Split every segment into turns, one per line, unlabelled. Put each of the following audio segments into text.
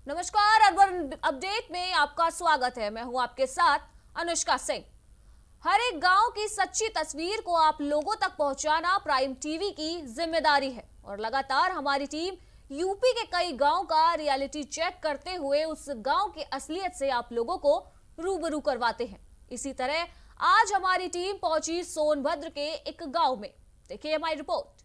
नमस्कार, urban update में आपका स्वागत है। मैं हूं आपके साथ अनुष्का सिंह। हर एक गांव की सच्ची तस्वीर को आप लोगों तक पहुंचाना प्राइम टीवी की जिम्मेदारी है और लगातार हमारी टीम यूपी के कई गांव का रियलिटी चेक करते हुए उस गांव की असलियत से आप लोगों को रूबरू करवाते हैं। इसी तरह आज हमारी टीम पहुंची सोनभद्र के एक गांव में। देखिए हमारी रिपोर्ट।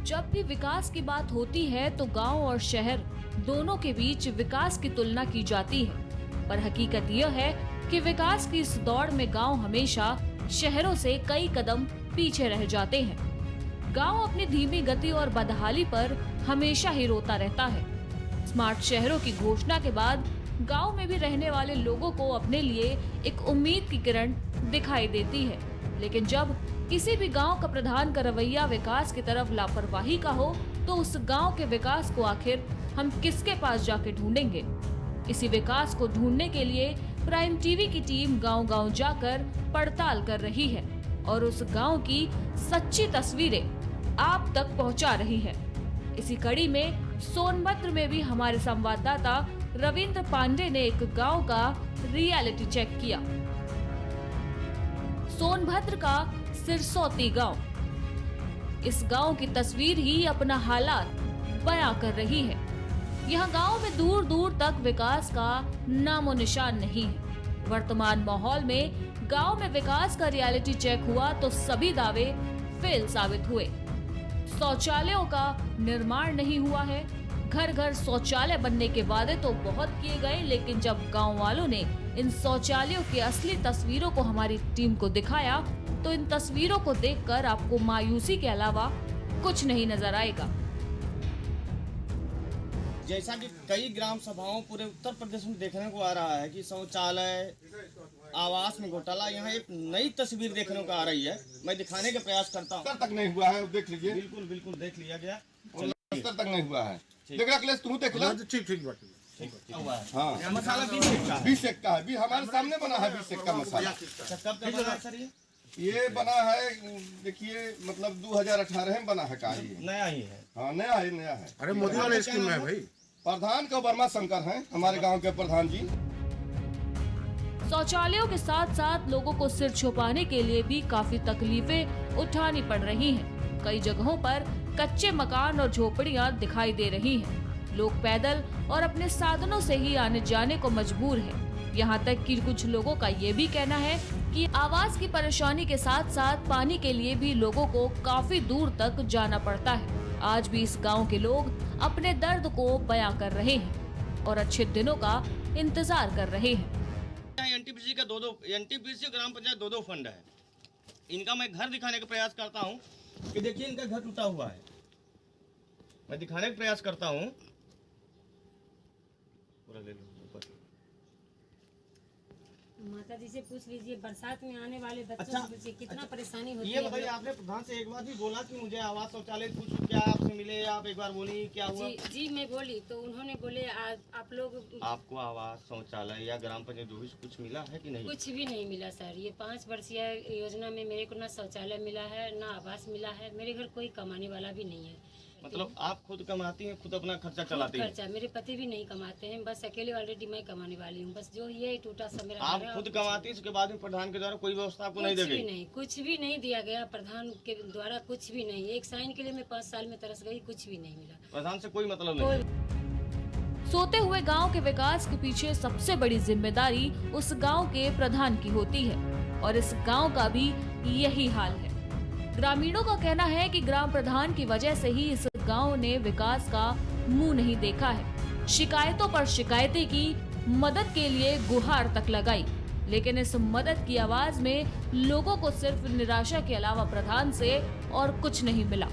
जब भी विकास की बात होती है तो गांव और शहर दोनों के बीच विकास की तुलना की जाती है, पर हकीकत यह है कि विकास की इस दौड़ में गांव हमेशा शहरों से कई कदम पीछे रह जाते हैं। गांव अपनी धीमी गति और बदहाली पर हमेशा ही रोता रहता है। स्मार्ट शहरों की घोषणा के बाद गांव में भी रहने वाले लोगों को अपने लिए एक उम्मीद की किरण दिखाई देती है, लेकिन जब किसी भी गांव का प्रधान का रवैया विकास की तरफ लापरवाही का हो तो उस गांव के विकास को आखिर हम किसके पास जाके ढूंढेंगे। इसी विकास को ढूंढने के लिए प्राइम टीवी की टीम गांव-गांव जाकर पड़ताल कर रही है और उस गांव की सच्ची तस्वीरें आप तक पहुंचा रही है। इसी कड़ी में सोनभद्र में भी हमारे संवाददाता रविंद्र पांडे ने एक गाँव का रियलिटी चेक किया। सोनभद्र का सिरसौती गांव। इस गांव की तस्वीर ही अपना हालात बयां कर रही है। यह गांव में दूर दूर तक विकास का नामो निशान नहीं है। वर्तमान माहौल में गांव में विकास का रियलिटी चेक हुआ तो सभी दावे फेल साबित हुए। शौचालयों का निर्माण नहीं हुआ है। घर घर शौचालय बनने के वादे तो बहुत किए गए, लेकिन जब गांव वालों ने इन शौचालयों की असली तस्वीरों को हमारी टीम को दिखाया तो इन तस्वीरों को देखकर आपको मायूसी के अलावा कुछ नहीं नजर आएगा।
जैसा कि कई ग्राम सभाओं पूरे उत्तर प्रदेश में देखने को आ रहा है कि शौचालय आवास में घोटाला, यहाँ एक नई तस्वीर देखने को आ रही है। मैं दिखाने का प्रयास करता हूँ।
तक नहीं हुआ है, देख लीजिए।
बिल्कुल बिल्कुल देख लिया गया।
तक नहीं हुआ है। देख रहा तू देख लो।
ठीक हुआ है।
हाँ,
मसाला 20
का है। भी हमारे सामने बना है 20 का मसाला।
कब का बना है सर?
ये बना है, देखिए, मतलब 2018 में बना है। का ये
नया ही है?
हाँ, नया है।
अरे मोदी वाले स्कीम में है भाई।
प्रधान का वर्मा शंकर है हमारे गांव के प्रधान जी।
शौचालयों के साथ साथ लोगों को सिर छुपाने के लिए भी काफी तकलीफें उठानी पड़ रही हैं। कई जगहों पर कच्चे मकान और झोपड़ियां दिखाई दे रही हैं। लोग पैदल और अपने साधनों से ही आने जाने को मजबूर हैं। यहाँ तक कि कुछ लोगों का ये भी कहना है कि आवास की परेशानी के साथ साथ पानी के लिए भी लोगों को काफी दूर तक जाना पड़ता है। आज भी इस गांव के लोग अपने दर्द को बयां कर रहे हैं और अच्छे दिनों का इंतजार कर रहे हैं।
एनटीपीसी का एनटीपीसी ग्राम पंचायत दो फंड है। इनका मैं घर दिखाने का प्रयास करता हूँ कि देखिए इनका घर टूटा हुआ है। मैं दिखाने का प्रयास करता हूँ। पूरा ले लो।
माता जी से पूछ लीजिए, बरसात में आने वाले बच्चों
अच्छा,
से पूछिए कितना परेशानी होती
ये
है।
बताइए, आपने प्रधान से एक बार भी बोला कि मुझे आवास शौचालय कुछ क्या आपसे मिले? आप एक बार बोली क्या हुआ?
जी मैं बोली तो उन्होंने बोले आप लोग
आपको आवास शौचालय या ग्राम पंचायत जो भी कुछ मिला है कि नहीं?
कुछ भी नहीं मिला सर। ये 5 वर्षीय योजना में मेरे को ना शौचालय मिला है, ना आवास मिला है। मेरे घर कोई कमाने वाला भी नहीं है।
मतलब आप खुद कमाती हैं, खुद अपना खर्चा चलाती हैं?
खर्चा मेरे पति भी नहीं कमाते हैं, बस अकेले ऑलरेडी मैं कमाने वाली हूँ। बस जो ये टूटा सा मेरा
आप खुद कमाती हैं, उसके बाद में प्रधान के द्वारा कोई व्यवस्था आपको नहीं दी गई?
कुछ भी नहीं दिया गया प्रधान के द्वारा, कुछ भी नहीं। एक साइन के लिए मैं 5 साल में तरस गई, कुछ भी नहीं मिला।
प्रधान से कोई मतलब नहीं?
सोते हुए गांव के विकास के पीछे सबसे बड़ी जिम्मेदारी उस गांव के प्रधान की होती है और इस गांव का भी यही हाल है। ग्रामीणों का कहना है कि ग्राम प्रधान की वजह से ही इस गांव ने विकास का मुंह नहीं देखा है। शिकायतों पर शिकायतें की, मदद के लिए गुहार तक लगाई, लेकिन इस मदद की आवाज में लोगों को सिर्फ निराशा के अलावा प्रधान से और कुछ नहीं मिला।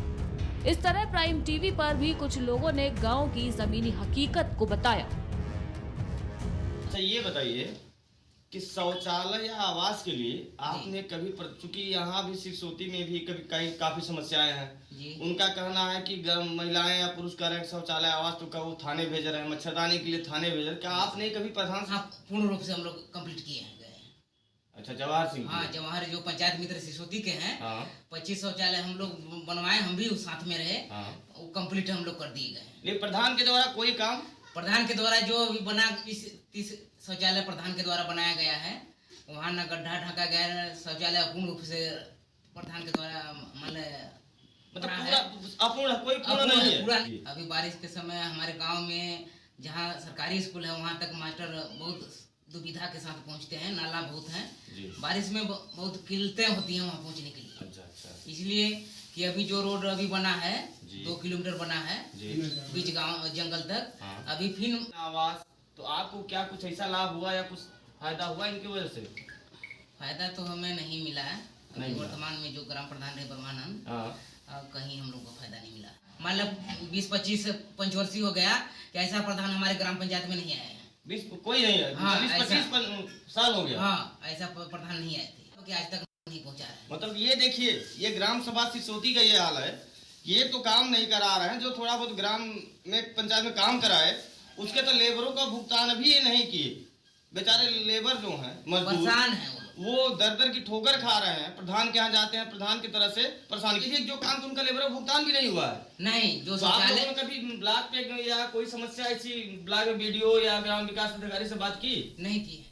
इस तरह प्राइम टीवी पर भी कुछ लोगों ने गांव की जमीनी हकीकत को बताया।
अच्छा, ये बताइए कि शौचालय या आवास के लिए आपने कभी, चूंकि यहाँ भी सिरसौती में भी कभी काफी समस्याएं हैं। उनका कहना है कि महिलाएं या पुरुष कह रहे हैं शौचालय आवास तो वो थाने भेज रहे हैं, मच्छरदानी के लिए थाने भेज रहे हैं। क्या आपने कभी प्रधान?
हाँ, पूर्ण रूप से हम लोग कंप्लीट किए हैं, गए।
अच्छा, जवाहर सिंह
हाँ, जवाहर जो पंचायत मित्र सिसोदी के हैं।
हाँ
25 शौचालय हम लोग बनवाए, हम भी उस साथ में रहे।
हाँ।
वो कंप्लीट हम लोग कर दिए गए।
लेकिन प्रधान के द्वारा कोई काम?
प्रधान के द्वारा जो अभी बना 30 शौचालय प्रधान के द्वारा बनाया गया है, वहाँ न गड्ढा ढका गया है। शौचालय अपूर्ण रूप से प्रधान के द्वारा
मतलब पूरा अपूर्ण, कोई पूर्ण नहीं है
पूरा। अभी बारिश के समय हमारे गांव में जहाँ सरकारी स्कूल है वहाँ तक मास्टर बहुत दुविधा के साथ पहुँचते हैं। नाला बहुत है, बारिश में बहुत किल्लतें होती हैं वहाँ पहुँचने के लिए।
अच्छा।
इसलिए कि अभी जो रोड अभी बना है 2 किलोमीटर बना है बीच गांव जंगल तक।
हाँ।
अभी फिर
आवास, तो आपको क्या कुछ ऐसा लाभ हुआ या कुछ फायदा हुआ इनकी वजह से?
फायदा तो हमें नहीं मिला है।
नहीं मिला।
वर्तमान में जो ग्राम प्रधान रहे परमानंद,
हाँ।
कहीं हम लोग को फायदा नहीं मिला। मतलब 20-25 पंचवर्षीय हो गया कि ऐसा प्रधान हमारे ग्राम पंचायत में नहीं आया है।
20 कोई नहीं है?
हाँ,
20-25 साल हो गया?
हाँ, ऐसा प्रधान नहीं आए थे क्योंकि आज तक नहीं पहुँचा है।
मतलब ये देखिए, ये ग्राम सभा सिसोदी का ये हाल है। ये तो काम नहीं करा रहे हैं, जो थोड़ा बहुत ग्राम में पंचायत में काम कराए उसके तो लेबरों का भुगतान भी ये नहीं किए। बेचारे लेबर जो हैं मजदूर
परेशान है
वो दर दर की ठोकर खा रहे हैं। प्रधान के यहाँ जाते हैं, प्रधान की तरफ से परेशान की जो काम उनका लेबर भुगतान भी नहीं हुआ है।
नहीं, जो
तो आप लोगों
शौचालय
ने कभी ब्लॉक पे या कोई समस्या ऐसी ब्लॉक में वीडियो या ग्राम विकास अधिकारी से बात की?
नहीं की है।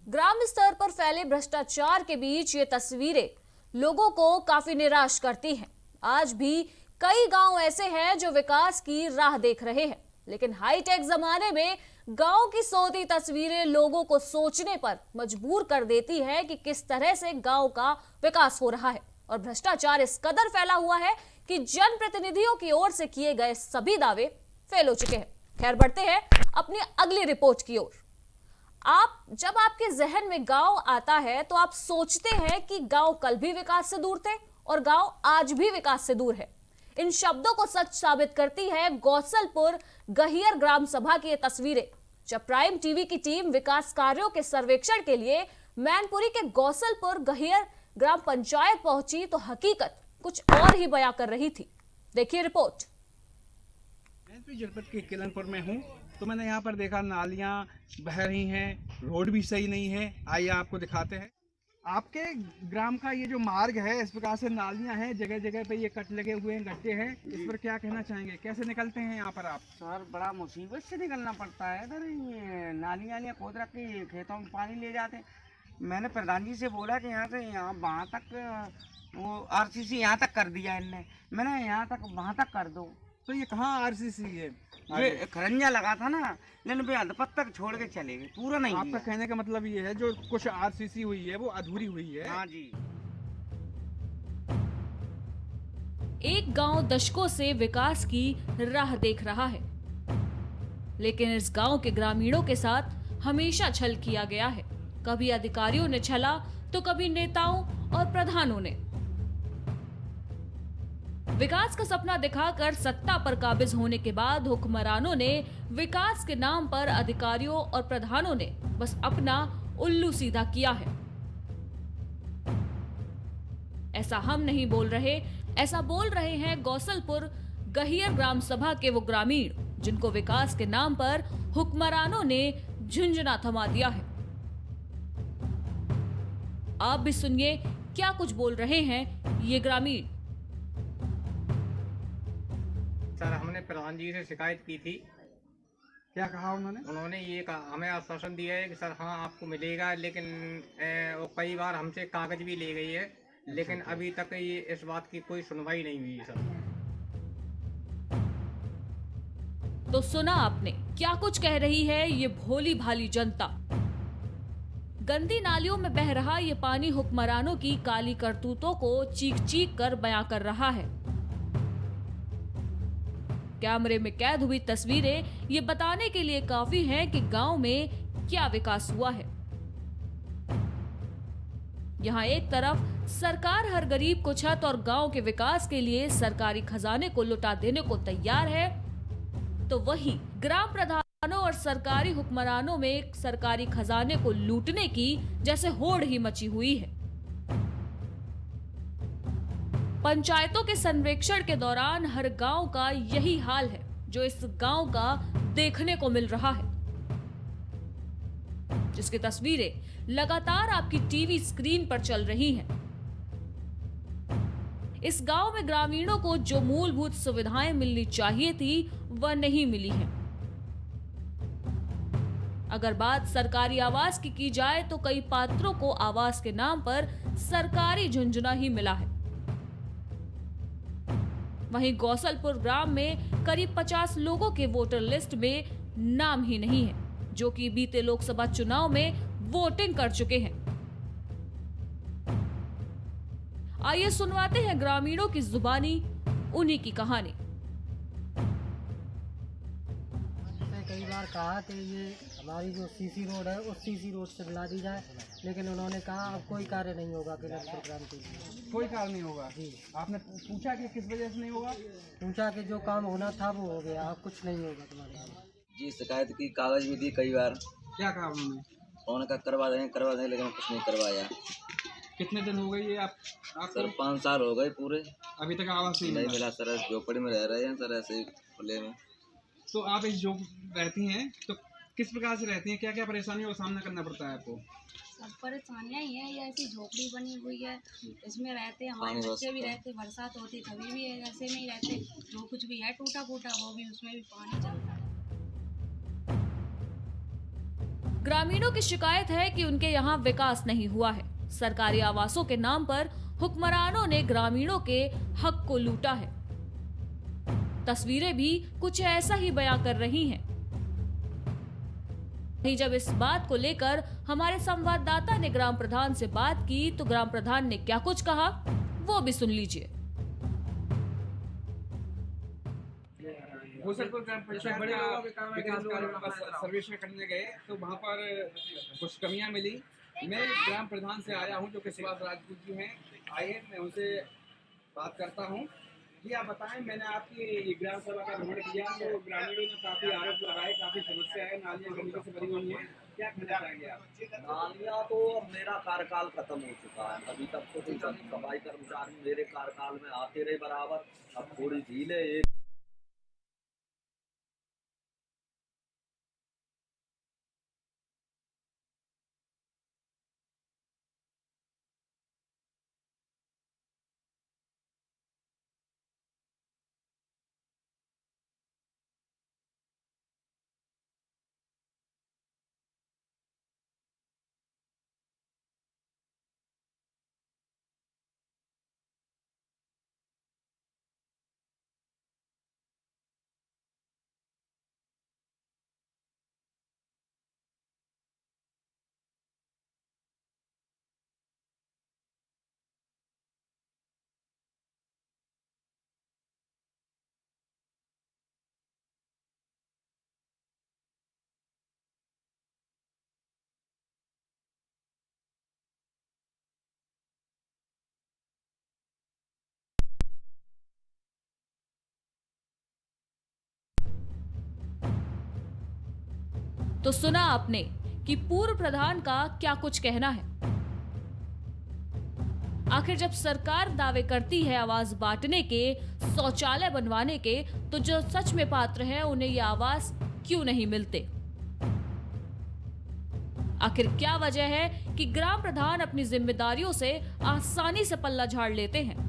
ग्राम स्तर पर फैले भ्रष्टाचार के बीच ये तस्वीरें लोगों को काफी निराश करती हैं। आज भी कई गांव ऐसे हैं जो विकास की राह देख रहे हैं, लेकिन हाईटेक जमाने में गांव की सोती तस्वीरें लोगों को सोचने पर मजबूर कर देती है कि किस तरह से गांव का विकास हो रहा है। और भ्रष्टाचार इस कदर फैला हुआ है कि जनप्रतिनिधियों की ओर से किए गए सभी दावे फेल हो चुके हैं। खैर, बढ़ते हैं अपनी अगली रिपोर्ट की ओर। जब आपके जहन में गांव आता है तो आप सोचते हैं कि गांव कल भी विकास से दूर थे और गांव आज भी विकास से दूर है। इन शब्दों को सच साबित करती है गौसलपुर गहियर ग्राम सभा की ये तस्वीरें। जब प्राइम टीवी की टीम विकास कार्यों के सर्वेक्षण के लिए मैनपुरी के गौसलपुर गहियर ग्राम पंचायत पहुंची तो हकीकत कुछ और ही बयां कर रही थी। देखिए रिपोर्ट।
मैनपुरी जनपद के किलनपुर में हूँ, तो मैंने यहाँ पर देखा नालियाँ बह रही हैं, रोड भी सही नहीं है। आइए आपको दिखाते हैं। आपके ग्राम का ये जो मार्ग है, इस प्रकार से नालियाँ हैं, जगह जगह पे ये कट लगे हुए हैं, गड्ढे हैं। इस पर क्या कहना चाहेंगे? कैसे निकलते हैं यहाँ पर आप?
सर बड़ा मुसीबत से निकलना पड़ता है। इधर ये नालियाँ खोद रख के खेतों में पानी ले जाते हैं। मैंने प्रधान जी से बोला कि यहाँ से यहाँ वहाँ तक वो आरसीसी यहाँ तक कर दिया इनने। मैंने यहाँ तक वहाँ तक कर दो।
तो ये कहाँ आरसीसी है?
ये खरंजा लगा था ना, लेकिन वे अधपत तक छोड़ के चले गए, पूरा नहीं
आपका
किया।
कहने का मतलब ये है जो कुछ आरसीसी हुई है वो अधूरी हुई है।
हाँ जी।
एक गांव दशकों से विकास की राह देख रहा है, लेकिन इस गांव के ग्रामीणों के साथ हमेशा छल किया गया है। कभी अधिकारियों ने छला तो कभी नेताओं और प्रधानों ने। विकास का सपना दिखाकर सत्ता पर काबिज होने के बाद हुक्मरानों ने विकास के नाम पर अधिकारियों और प्रधानों ने बस अपना उल्लू सीधा किया है। ऐसा हम नहीं बोल रहे, ऐसा बोल रहे हैं गौसलपुर गहियर ग्राम सभा के वो ग्रामीण जिनको विकास के नाम पर हुक्मरानों ने झुंझुना थमा दिया है। आप भी सुनिए क्या कुछ बोल रहे हैं ये ग्रामीण।
सर, हमने प्रधान जी से शिकायत की थी।
क्या कहा उन्होंने?
उन्होंने ये कहा, हमें आश्वासन दिया है कि सर हाँ आपको मिलेगा, लेकिन वो कई बार हमसे कागज भी ले गई है, लेकिन अभी तक ये इस बात की कोई सुनवाई नहीं हुई है सर।
तो सुना आपने क्या कुछ कह रही है ये भोली भाली जनता। गंदी नालियों में बह रहा ये पानी हुक्मरानों की काली करतूतों को चीख चीख कर बयां कर रहा है। कैमरे में कैद हुई तस्वीरें ये बताने के लिए काफी हैं कि गांव में क्या विकास हुआ है। यहाँ एक तरफ सरकार हर गरीब को छत और गांव के विकास के लिए सरकारी खजाने को लुटा देने को तैयार है, तो वहीं ग्राम प्रधानों और सरकारी हुक्मरानों में सरकारी खजाने को लूटने की जैसे होड़ ही मची हुई है। पंचायतों के सर्वेक्षण के दौरान हर गांव का यही हाल है जो इस गांव का देखने को मिल रहा है। जिसकी तस्वीरें लगातार आपकी टीवी स्क्रीन पर चल रही हैं। इस गांव में ग्रामीणों को जो मूलभूत सुविधाएं मिलनी चाहिए थी वह नहीं मिली है। अगर बात सरकारी आवास की जाए तो कई पात्रों को आवास के नाम पर सरकारी झुंझुना ही मिला है। वहीं गौसलपुर ग्राम में करीब 50 लोगों के वोटर लिस्ट में नाम ही नहीं है, जो कि बीते लोकसभा चुनाव में वोटिंग कर चुके हैं। आइए सुनवाते हैं ग्रामीणों की जुबानी उन्हीं की कहानी।
कई बार कहा कि ये हमारी जो सीसी रोड है उस सीसी रोड से मिला दी जाए, लेकिन उन्होंने कहा अब कोई कार्य नहीं होगा किलनपुर ग्राम के लिए।
कोई कार्य नहीं होगा
जी।
आपने पूछा कि किस वजह से नहीं होगा?
पूछा कि जो काम होना था वो हो गया, अब कुछ नहीं होगा तुम्हारे यहाँ।
जी, शिकायत की, कागज भी दी कई बार।
क्या कहा उन्होंने?
फोन का करवा दें लेकिन कुछ नहीं करवाया।
कितने दिन हो गए ये आप
सर 5 साल हो गए पूरे,
अभी तक आवास
नहीं मिला सर। झोपड़ी में रह रहे हैं सर, ऐसे ही खुले में।
तो आप इस जो रहती हैं तो किस प्रकार से रहती हैं, क्या क्या परेशानियों का सामना करना पड़ता है आपको?
सब परेशानियाँ ही हैं, ये ऐसी झोपड़ी बनी हुई है, इसमें रहते हमारे
पानी
बच्चे भी
बरसता है।
रहते, बरसात होती तभी भी ऐसे में ही रहते, जो कुछ भी है टूटा फूटा वो भी उसमें भी पानी चलता है।
ग्रामीणों की शिकायत है कि उनके यहाँ विकास नहीं हुआ है। सरकारी आवासों के नाम पर हुक्मरानों ने ग्रामीणों के हक को लूटा है। तस्वीरें भी कुछ ऐसा ही बयां कर रही हैं। वहीं जब इस बात को लेकर हमारे संवाददाता ने ग्राम प्रधान से बात की तो ग्राम प्रधान ने क्या कुछ कहा वो भी सुन लीजिए।
गौसलपुर ग्राम पंचायत का विकास कार्य का सर्वेक्षण करने गए तो वहाँ पर कुछ कमियां मिली। मैं ग्राम प्रधान से आया हूँ जो कि सुभाष राजपूत जी हैं। आइए मैं उनसे बात करता हूँ। जी आप बताएं, मैंने आपकी ग्राम सभा का भ्रमण किया तो ग्रामीणों ने काफी आरोप लगाए, काफी समस्या है, नालियां गंदगी से भरी हुई हैं। क्या कहना चाहेंगे आप?
नालियां तो अब मेरा कार्यकाल खत्म हो चुका है, अभी तक तो कोई सफाई कर्मचारी मेरे कार्यकाल में आते रहे बराबर। अब थोड़ी ढील है। एक
तो सुना आपने कि पूर्व प्रधान का क्या कुछ कहना है। आखिर जब सरकार दावे करती है आवास बांटने के, शौचालय बनवाने के, तो जो सच में पात्र हैं उन्हें ये आवास क्यों नहीं मिलते? आखिर क्या वजह है कि ग्राम प्रधान अपनी जिम्मेदारियों से आसानी से पल्ला झाड़ लेते हैं?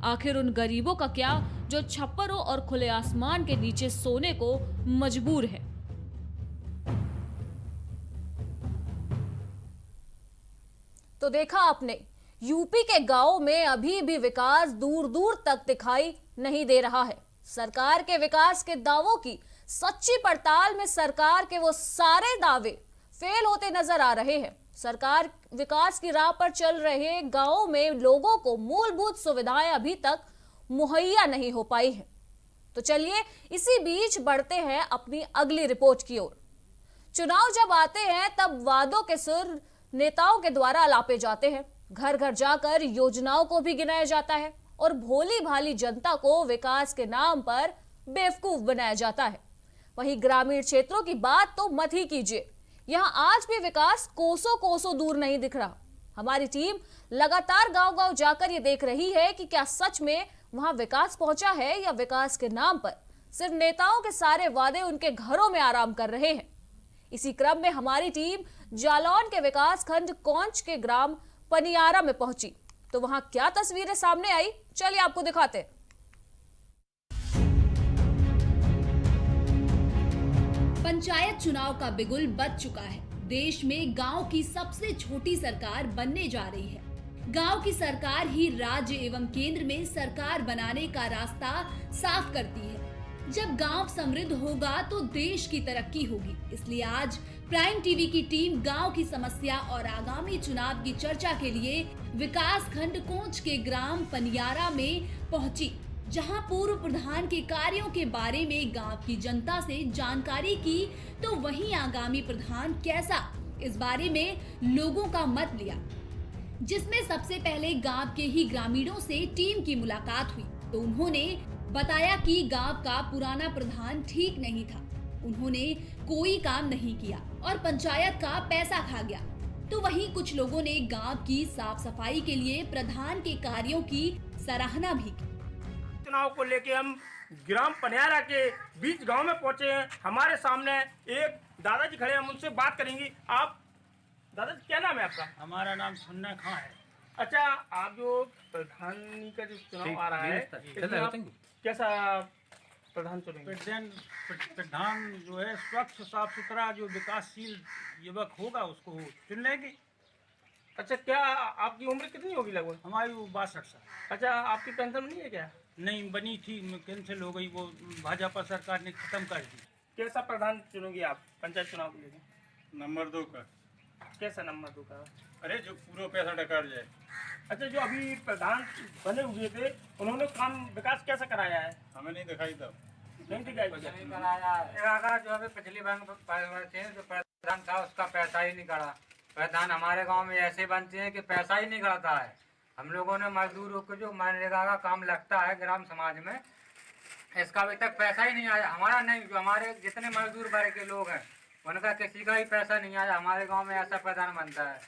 आखिर उन गरीबों का क्या जो छप्परों और खुले आसमान के नीचे सोने को मजबूर है? तो देखा आपने, यूपी के गांव में अभी भी विकास दूर दूर तक दिखाई नहीं दे रहा है। सरकार के विकास के दावों की सच्ची पड़ताल में सरकार के वो सारे दावे फेल होते नजर आ रहे हैं। सरकार विकास की राह पर चल रहे गांवों में लोगों को मूलभूत सुविधाएं अभी तक मुहैया नहीं हो पाई है। तो चलिए इसी बीच बढ़ते हैं अपनी अगली रिपोर्ट की ओर। चुनाव जब आते हैं तब वादों के सुर नेताओं के द्वारा अलापे जाते हैं, घर घर जाकर योजनाओं को भी गिनाया जाता है और भोली भाली जनता को विकास के नाम पर बेवकूफ बनाया जाता है। वहीं ग्रामीण क्षेत्रों की बात तो मत ही कीजिए, यहाँ आज भी विकास कोसों कोसों दूर नहीं दिख रहा। हमारी टीम लगातार गांव-गांव जाकर ये देख रही है कि क्या सच में वहां विकास पहुंचा है या विकास के नाम पर सिर्फ नेताओं के सारे वादे उनके घरों में आराम कर रहे हैं। इसी क्रम में हमारी टीम जालौन के विकास खंड कौंच के ग्राम पनियारा में पहुंची, तो वहां क्या तस्वीरें सामने आई, चलिए आपको दिखाते हैं। पंचायत चुनाव का बिगुल बज चुका है। देश में गांव की सबसे छोटी सरकार बनने जा रही है। गांव की सरकार ही राज्य एवं केंद्र में सरकार बनाने का रास्ता साफ करती है। जब गांव समृद्ध होगा तो देश की तरक्की होगी। इसलिए आज प्राइम टीवी की टीम गांव की समस्या और आगामी चुनाव की चर्चा के लिए विकास खंड कौंच के ग्राम पनियारा में पहुंची, जहां पूर्व प्रधान के कार्यों के बारे में गांव की जनता से जानकारी की, तो वहीं आगामी प्रधान कैसा, इस बारे में लोगों का मत लिया, जिसमें सबसे पहले गांव के ही ग्रामीणों से टीम की मुलाकात हुई। तो उन्होंने बताया कि गांव का पुराना प्रधान ठीक नहीं था, उन्होंने कोई काम नहीं किया और पंचायत का पैसा खा गया। तो वहीं कुछ लोगों ने गांव की साफ सफाई के लिए प्रधान के कार्यों की सराहना भी की।
चुनाव को लेके हम ग्राम पनियारा के बीच गांव में पहुंचे हैं। हमारे सामने एक दादाजी खड़े हैं, हम उनसे बात करेंगे। आप दादाजी, क्या नाम है आपका?
हमारा नाम सुन्ना खां है।
अच्छा, आप जो प्रधानी का जो चुनाव आ रहा है, कैसा प्रधान चुनेंगे?
प्रधान जो है स्वच्छ साफ सुथरा जो विकासशील युवक होगा उसको चुन लेंगे।
अच्छा, क्या आपकी उम्र कितनी होगी लगभग?
हमारी 62 साल।
अच्छा, आपकी पेंशन नहीं है क्या?
नहीं बनी थी, कैंसिल हो गई, वो भाजपा सरकार ने खत्म कर दी।
कैसा प्रधान चुनोगे आप पंचायत चुनाव को लेकर?
नंबर 2 का।
कैसा नंबर 2 का?
अरे जो पूरा पैसा डकार जाए।
अच्छा, जो अभी प्रधान बने हुए थे उन्होंने काम विकास कैसा कराया है?
हमें नहीं दिखाई तब।
नहीं दिखाई
कराया जो अभी पिछली बार थे जो प्रधान था उसका पैसा ही नहीं करा। प्रधान हमारे गांव में ऐसे बनते हैं कि पैसा ही नहीं करता है। हम लोगों ने मजदूरों को जो मनरेगा का काम लगता है ग्राम समाज में, इसका अभी तक पैसा ही नहीं आया। हमारा नहीं, जो हमारे जितने मजदूर वर्ग के लोग हैं उनका किसी का ही पैसा नहीं आया। हमारे गांव में ऐसा प्रधान बनता है।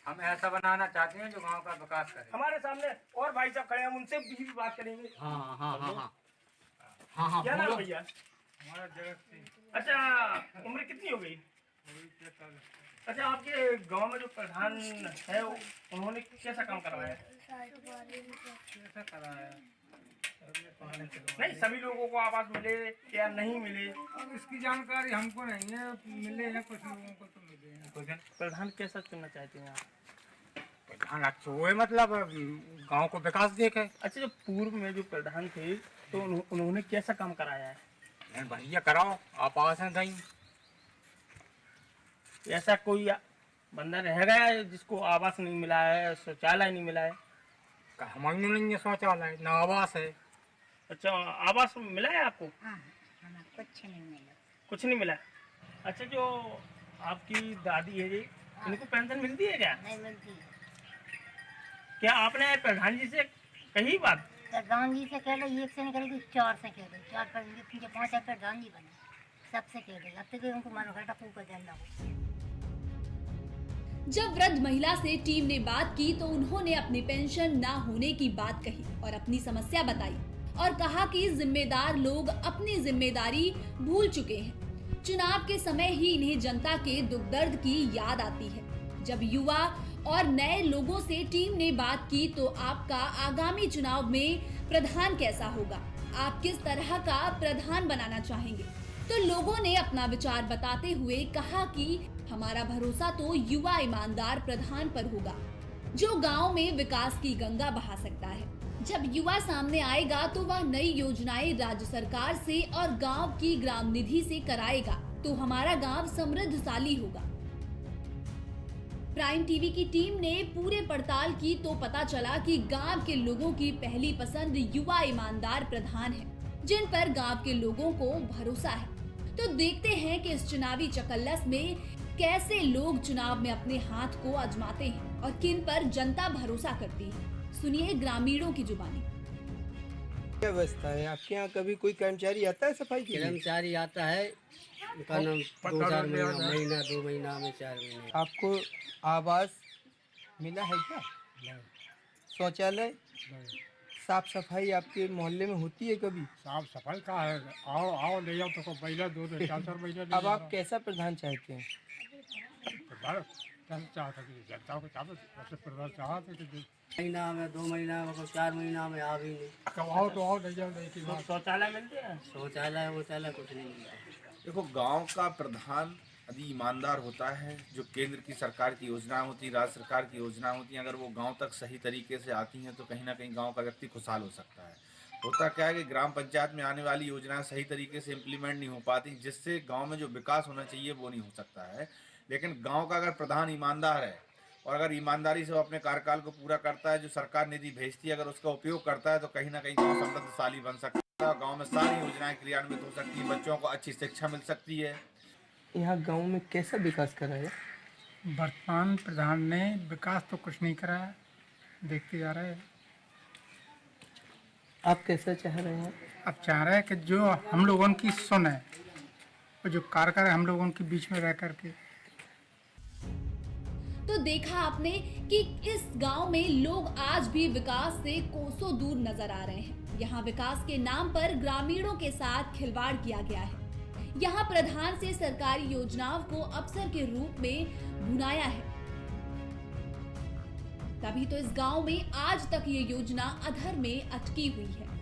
हम ऐसा बनाना चाहते हैं जो गांव का विकास करे।
हमारे सामने और भाई साहब खड़े हैं, हम उनसे भी बात करेंगे।
हाँ,
क्या नाम है भैया?
हमारा जगत सिंह।
अच्छा, उम्र कितनी हो गई? अच्छा, आपके गांव में जो प्रधान है उन्होंने कैसा काम करवाया?
कैसा कराया?
नहीं, सभी लोगों को आवास मिले या नहीं मिले,
इसकी जानकारी हमको नहीं है। मिले हैं कुछ लोगों को तो मिले हैं।
प्रधान कैसा चुनना चाहते हैं आप?
प्रधान अच्छा हुए, मतलब गांव को विकास देखे।
अच्छा, जो पूर्व में जो प्रधान थे तो उन्होंने कैसा काम कराया है?
भैया कराओ, आप आवासन दें।
ऐसा कोई बंदा रह गया है जिसको आवास नहीं मिला है, शौचालय नहीं मिला है?
हमारे नहीं है शौचालय, न आवास है।
अच्छा, आवास मिला है आपको?
कुछ नहीं मिला।
कुछ नहीं मिला। अच्छा, जो आपकी दादी है जी, इनको पेंशन मिलती है क्या?
नहीं मिलती।
क्या आपने प्रधान जी से कही बात?
प्रधान जी से कह लो, एक से निकल गई, 4 से कह लो, 4 पर 5 प्रधान जी बने, सबसे कह लो। अब तक उनको मानो घटा फूक कर देना।
जब वृद्ध महिला से टीम ने बात की तो उन्होंने अपनी पेंशन ना होने की बात कही और अपनी समस्या बताई और कहा कि जिम्मेदार लोग अपनी जिम्मेदारी भूल चुके हैं। चुनाव के समय ही इन्हें जनता के दुख दर्द की याद आती है। जब युवा और नए लोगों से टीम ने बात की तो आपका आगामी चुनाव में प्रधान कैसा होगा, आप किस तरह का प्रधान बनाना चाहेंगे, तो लोगों ने अपना विचार बताते हुए कहा कि हमारा भरोसा तो युवा ईमानदार प्रधान पर होगा जो गांव में विकास की गंगा बहा सकता है। जब युवा सामने आएगा तो वह नई योजनाएं राज्य सरकार से और गांव की ग्राम निधि से कराएगा तो हमारा गांव समृद्धशाली होगा। प्राइम टीवी की टीम ने पूरे पड़ताल की तो पता चला कि गांव के लोगों की पहली पसंद युवा ईमानदार प्रधान है जिन पर गांव के लोगों को भरोसा है। तो देखते हैं कि इस चुनावी चकल्लस में कैसे लोग चुनाव में अपने हाथ को आजमाते हैं और किन पर जनता भरोसा करती है। सुनिए ग्रामीणों की जुबानी।
क्या व्यवस्था है आपके यहाँ? कभी कोई कर्मचारी आता है सफाई के लिए?
कर्मचारी आता है, उनका नाम 2-4 महीना 2 महीना में 4 महीने।
आपको आवास मिला है क्या? शौचालय? साफ सफाई आपके मोहल्ले में होती है कभी?
साफ सफाई का है, आओ आओ ले जाओ, तो पहले 2-2 4-4 महीने
अब आप कैसा प्रधान चाहते हैं?
प्रधान कैसे चाहता कि जनता को चाहते, वैसे प्रधान चाहते कि
महीना में 2 महीना में 4 महीना में आ भी नहीं।
कब आओ तो आओ, नहीं जाओ नहीं की बात।
शौचालय मिलते हैं?
शौचालय वौचालय कुछ नहीं मिलता।
देखो, गांव का प्रधान यदि ईमानदार होता है, जो केंद्र की सरकार की योजनाएं होती हैं, राज्य सरकार की योजनाएं होती हैं, अगर वो गांव तक सही तरीके से आती हैं तो कहीं ना कहीं गांव का व्यक्ति खुशहाल हो सकता है। होता क्या है कि ग्राम पंचायत में आने वाली योजनाएं सही तरीके से इम्प्लीमेंट नहीं हो पाती, जिससे गांव में जो विकास होना चाहिए वो नहीं हो सकता है। लेकिन गांव का अगर प्रधान ईमानदार है और अगर ईमानदारी से वो अपने कार्यकाल को पूरा करता है, जो सरकार निधि भेजती है अगर उसका उपयोग करता है, तो कहीं ना कहीं गाँव समृद्धशाली बन सकता है। गाँव में सारी योजनाएं क्रियान्वित हो सकती हैं, बच्चों को अच्छी शिक्षा मिल सकती है।
यहाँ गांव में कैसा विकास करा है?
वर्तमान प्रधान ने विकास तो कुछ नहीं करा है, देखते जा रहे हैं।
आप कैसा चाह रहे हैं?
अब चाह रहे हैं कि जो हम लोगों की सुने, और जो कार्य करे हम लोगों के बीच में रह करके।
तो देखा आपने कि इस गांव में लोग आज भी विकास से कोसों दूर नजर आ रहे हैं। यहाँ विकास के नाम पर ग्रामीणों के साथ खिलवाड़ किया गया है। यहाँ प्रधान से सरकारी योजनाओं को अवसर के रूप में भुनाया है। तभी तो इस गांव में आज तक ये योजना अधर में अटकी हुई है।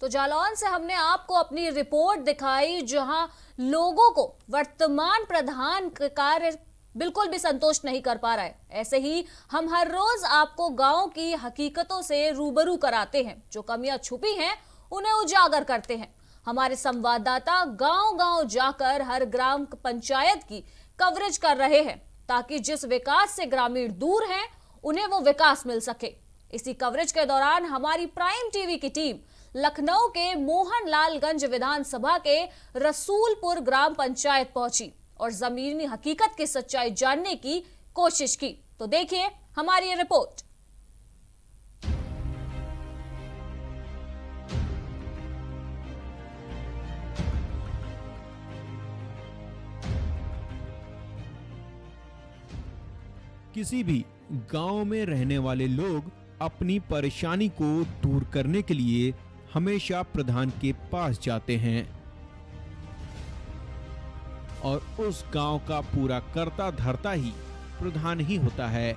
तो जालौन से हमने आपको अपनी रिपोर्ट दिखाई, जहां लोगों को वर्तमान प्रधान का कार्य बिल्कुल भी संतोष नहीं कर पा रहा है। ऐसे ही हम हर रोज आपको गांव की हकीकतों से रूबरू कराते हैं, जो कमियां छुपी हैं उन्हें उजागर करते हैं। हमारे संवाददाता गांव-गांव जाकर हर ग्राम पंचायत की कवरेज कर रहे हैं, ताकि जिस विकास से ग्रामीण दूर हैं उन्हें वो विकास मिल सके। इसी कवरेज के दौरान हमारी प्राइम टीवी की टीम लखनऊ के मोहनलालगंज विधानसभा के रसूलपुर ग्राम पंचायत पहुंची और जमीनी हकीकत की सच्चाई जानने की कोशिश की। तो देखिए हमारी ये रिपोर्ट।
किसी भी गांव में रहने वाले लोग अपनी परेशानी को दूर करने के लिए हमेशा प्रधान के पास जाते हैं और उस गांव का पूरा कर्ता धर्ता ही प्रधान ही होता है।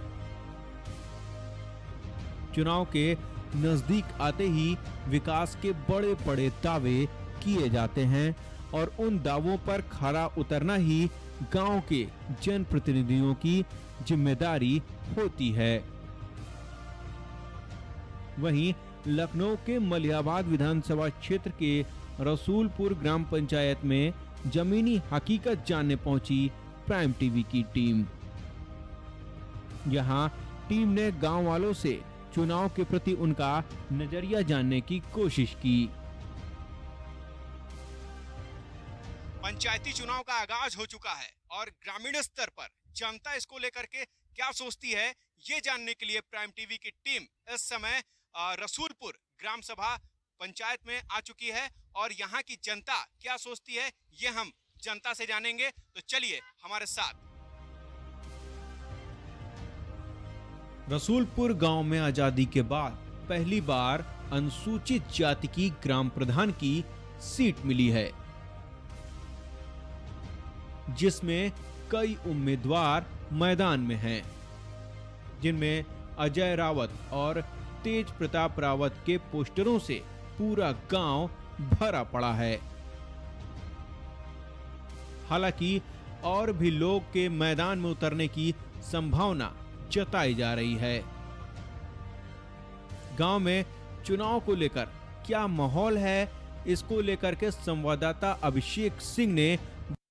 चुनाव के नजदीक आते ही विकास के बड़े बड़े दावे किए जाते हैं और उन दावों पर खरा उतरना ही गांव के जनप्रतिनिधियों की जिम्मेदारी होती है। वहीं लखनऊ के मलिहाबाद विधानसभा क्षेत्र के रसूलपुर ग्राम पंचायत में जमीनी हकीकत जानने पहुंची प्राइम टीवी की टीम। यहां टीम ने गांव वालों से चुनाव के प्रति उनका नजरिया जानने की कोशिश की।
पंचायती चुनाव का आगाज हो चुका है और ग्रामीण स्तर पर जनता इसको लेकर के क्या सोचती है, ये जानने के लिए प्राइम टीवी की टीम इस समय रसूलपुर ग्राम सभा पंचायत में आ चुकी है और यहाँ की जनता क्या सोचती है ये हम जनता से जानेंगे। तो चलिए हमारे साथ।
रसूलपुर गांव में आजादी के बाद पहली बार अनुसूचित जाति की ग्राम प्रधान की सीट मिली है, जिसमें कई उम्मीदवार मैदान में हैं, जिनमें अजय रावत और तेज प्रताप रावत के पोस्टरों से पूरा गांव भरा पड़ा है। हालांकि और भी लोग के मैदान में उतरने की संभावना जताई जा रही है। गांव में चुनाव को लेकर क्या माहौल है, इसको लेकर के संवाददाता अभिषेक सिंह ने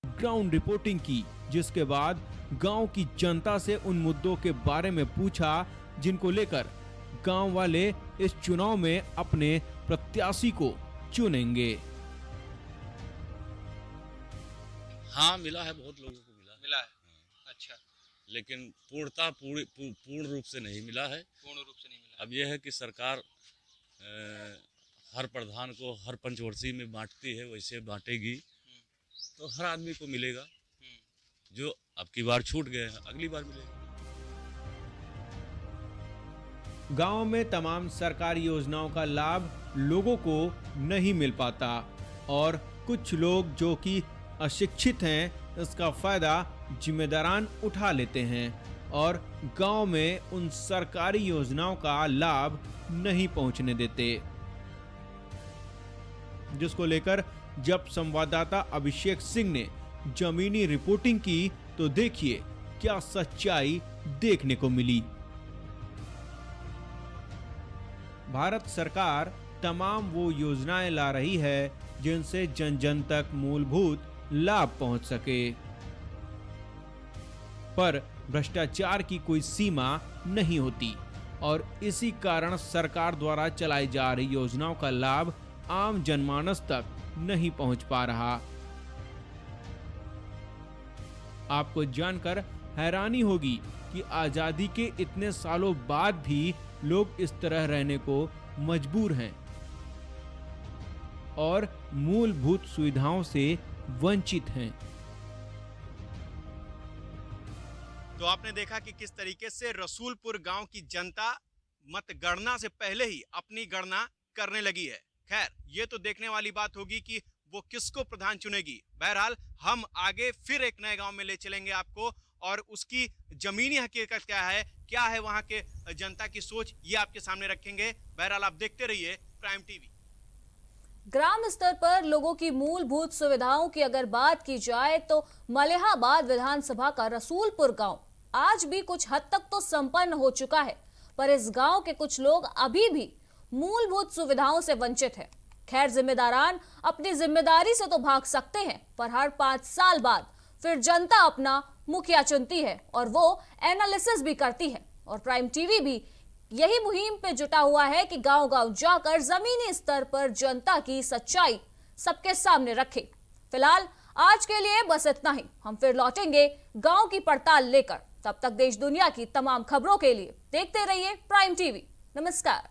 ग्राउंड रिपोर्टिंग की, जिसके बाद गांव की जनता से उन मुद्दों के बारे में पूछा जिनको लेकर गांव वाले इस चुनाव में अपने प्रत्याशी को चुनेंगे।
हाँ, मिला है, बहुत लोगों को मिला है। अच्छा, लेकिन पूर्ण रूप से नहीं मिला है। अब यह है कि सरकार हर प्रधान को हर पंचवर्षीय में बांटती है, वैसे बांटेगी तो हर आदमी को मिलेगा। जो अब की बार छूट गए हैं अगली बार मिलेगा।
गांव में तमाम सरकारी योजनाओं का लाभ लोगों को नहीं मिल पाता और कुछ लोग जो कि अशिक्षित हैं इसका फायदा जिम्मेदारान उठा लेते हैं और गांव में उन सरकारी योजनाओं का लाभ नहीं पहुंचने देते, जिसको लेकर जब संवाददाता अभिषेक सिंह ने जमीनी रिपोर्टिंग की तो देखिए क्या सच्चाई देखने को मिली। भारत सरकार तमाम वो योजनाएं ला रही है जिनसे जन जन तक मूलभूत लाभ पहुंच सके, पर भ्रष्टाचार की कोई सीमा नहीं होती और इसी कारण सरकार द्वारा चलाई जा रही योजनाओं का लाभ आम जनमानस तक नहीं पहुंच पा रहा। आपको जानकर हैरानी होगी कि आजादी के इतने सालों बाद भी लोग इस तरह रहने को मजबूर हैं और मूलभूत सुविधाओं से वंचित हैं।
तो आपने देखा कि किस तरीके से रसूलपुर गांव की जनता मतगणना से पहले ही अपनी गणना करने लगी है। खैर, ये तो देखने वाली बात होगी कि वो किसको प्रधान चुनेगी। बहरहाल हम आगे फिर एक नए गांव में ले चलेंगे आपको और उसकी जमीनी हकीकत क्या है वहां के जनता की सोच, ये आपके सामने रखेंगे। बहरहाल आप देखते रहिए प्राइम टीवी।
ग्राम स्तर पर लोगों की मूलभूत सुविधाओं की अगर बात की जाए तो मलिहाबाद विधानसभा का रसूलपुर गांव आज भी कुछ हद तक तो संपन्न हो चुका है, पर इस गांव के कुछ लोग अभी भी मूलभूत सुविधाओं से वंचित है। खैर, जिम्मेदारान अपनी जिम्मेदारी से तो भाग सकते हैं, पर हर 5 साल बाद फिर जनता अपना मुखिया चुनती है और वो एनालिसिस भी करती है और प्राइम टीवी भी यही मुहिम पे जुटा हुआ है कि गांव-गांव जाकर जमीनी स्तर पर जनता की सच्चाई सबके सामने रखे। फिलहाल आज के लिए बस इतना ही। हम फिर लौटेंगे गांव की पड़ताल लेकर। तब तक देश दुनिया की तमाम खबरों के लिए देखते रहिए प्राइम टीवी। नमस्कार।